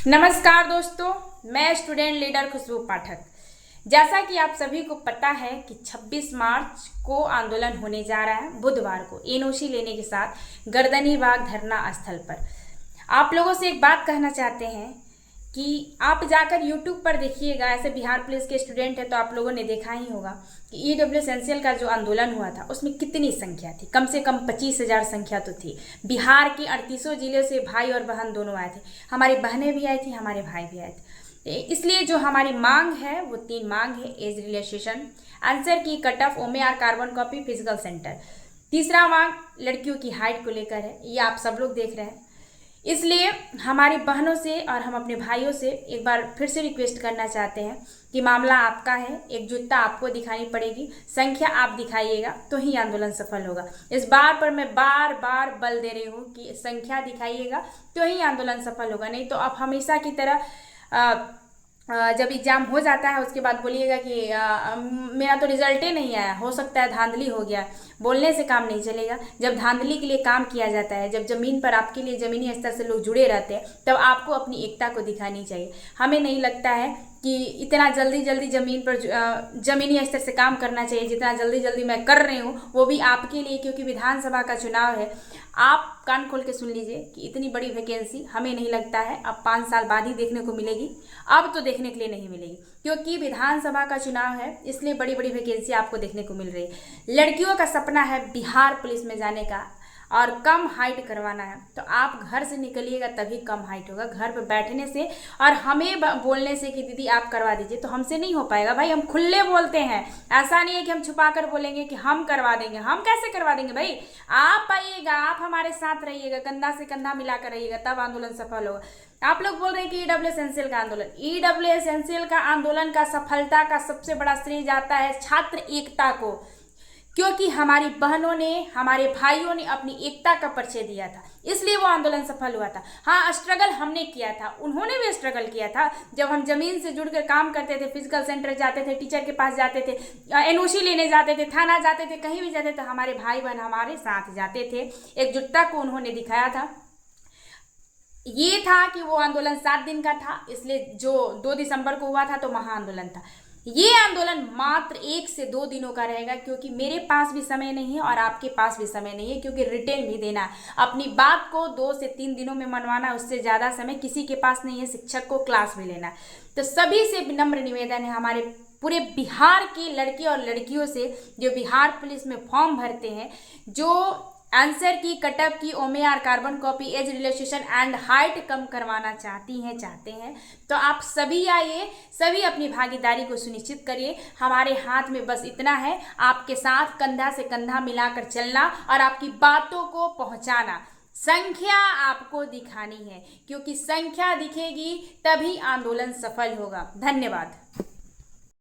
नमस्कार दोस्तों, मैं स्टूडेंट लीडर खुशबू पाठक। जैसा कि आप सभी को पता है कि 26 मार्च को आंदोलन होने जा रहा है, बुधवार को एनओसी लेने के साथ गर्दनीबाग धरना स्थल पर। आप लोगों से एक बात कहना चाहते हैं कि आप जाकर यूट्यूब पर देखिएगा। ऐसे बिहार पुलिस के स्टूडेंट हैं तो आप लोगों ने देखा ही होगा कि ईडब्ल्यू एसेंशियल का जो आंदोलन हुआ था उसमें कितनी संख्या थी। कम से कम 25,000 संख्या तो थी। बिहार के 38 जिलों से भाई और बहन दोनों आए थे। हमारी बहनें भी आई थी, हमारे भाई भी आए थे। इसलिए जो हमारी मांग है वो 3 मांग है: एज रिलैक्सेशन, आंसर की cut off, OMR carbon copy, physical centre. तीसरा मांग लड़कियों की हाइट को लेकर है। ये आप सब लोग देख रहे हैं। इसलिए हमारी बहनों से और हम अपने भाइयों से एक बार फिर से रिक्वेस्ट करना चाहते हैं कि मामला आपका है, एकजुटता आपको दिखानी पड़ेगी, संख्या आप दिखाइएगा तो ही आंदोलन सफल होगा। इस बार पर मैं बार बार बल दे रही हूँ कि संख्या दिखाइएगा तो ही आंदोलन सफल होगा। नहीं तो आप हमेशा की तरह जब एग्जाम हो जाता है उसके बाद बोलिएगा कि मेरा तो रिजल्ट ही नहीं आया, हो सकता है धांधली हो गया। बोलने से काम नहीं चलेगा। जब धांधली के लिए काम किया जाता है, जब जमीन पर आपके लिए जमीनी स्तर से लोग जुड़े रहते हैं, तब आपको अपनी एकता को दिखानी चाहिए। हमें नहीं लगता है कि इतना जल्दी जल्दी जमीन पर जमीनी स्तर से काम करना चाहिए जितना जल्दी जल्दी मैं कर रही हूँ, वो भी आपके लिए, क्योंकि विधानसभा का चुनाव है। आप कान खोल के सुन लीजिए कि इतनी बड़ी वैकेंसी हमें नहीं लगता है अब 5 साल बाद ही देखने को मिलेगी। अब तो देखने के लिए नहीं मिलेगी, क्योंकि विधानसभा का चुनाव है, इसलिए बड़ी बड़ी वैकेंसी आपको देखने को मिल रही है। लड़कियों का सपना है बिहार पुलिस में जाने का और कम हाइट करवाना है, तो आप घर से निकलिएगा तभी कम हाइट होगा। घर पर बैठने से और हमें बोलने से कि दीदी आप करवा दीजिए, तो हमसे नहीं हो पाएगा भाई। हम खुले बोलते हैं, ऐसा नहीं है कि हम छुपा कर बोलेंगे कि हम करवा देंगे। हम कैसे करवा देंगे भाई? आप आइएगा, आप हमारे साथ रहिएगा, कंधा से कंधा मिलाकर रहिएगा, तब आंदोलन सफल होगा। आप लोग बोल रहे हैं कि ईडब्ल्यू एसेंशियल का आंदोलन, ईडब्ल्यू एसेंशियल का आंदोलन का सफलता का सबसे बड़ा श्रेय जाता है छात्र एकता को, क्योंकि हमारी बहनों ने, हमारे भाइयों ने अपनी एकता का परिचय दिया था, इसलिए वो आंदोलन सफल हुआ था। हाँ, स्ट्रगल हमने किया था, उन्होंने भी स्ट्रगल किया था। जब हम जमीन से जुड़कर काम करते थे, फिजिकल सेंटर जाते थे, टीचर के पास जाते थे, एनओसी लेने जाते थे, थाना जाते थे, कहीं भी जाते थे, हमारे भाई बहन हमारे साथ जाते थे। एकजुटता को उन्होंने दिखाया था। ये था कि वो आंदोलन 7 दिन का था, इसलिए जो 2 दिसंबर को हुआ था तो महा आंदोलन था। ये आंदोलन मात्र 1 से 2 दिनों का रहेगा, क्योंकि मेरे पास भी समय नहीं है और आपके पास भी समय नहीं है, क्योंकि रिटेन भी देना है। अपनी बात को 2 से 3 दिनों में मनवाना, उससे ज़्यादा समय किसी के पास नहीं है। शिक्षक को क्लास भी लेना है। तो सभी से विनम्र निवेदन है, हमारे पूरे बिहार की लड़के और लड़कियों से जो बिहार पुलिस में फॉर्म भरते हैं, जो आंसर की, कटअप की, OMR carbon copy, age relaxation and height कम करवाना चाहते हैं, तो आप सभी आइए, सभी अपनी भागीदारी को सुनिश्चित करिए। हमारे हाथ में बस इतना है, आपके साथ कंधा से कंधा मिलाकर चलना और आपकी बातों को पहुंचाना। संख्या आपको दिखानी है, क्योंकि संख्या दिखेगी तभी आंदोलन सफल होगा। धन्यवाद।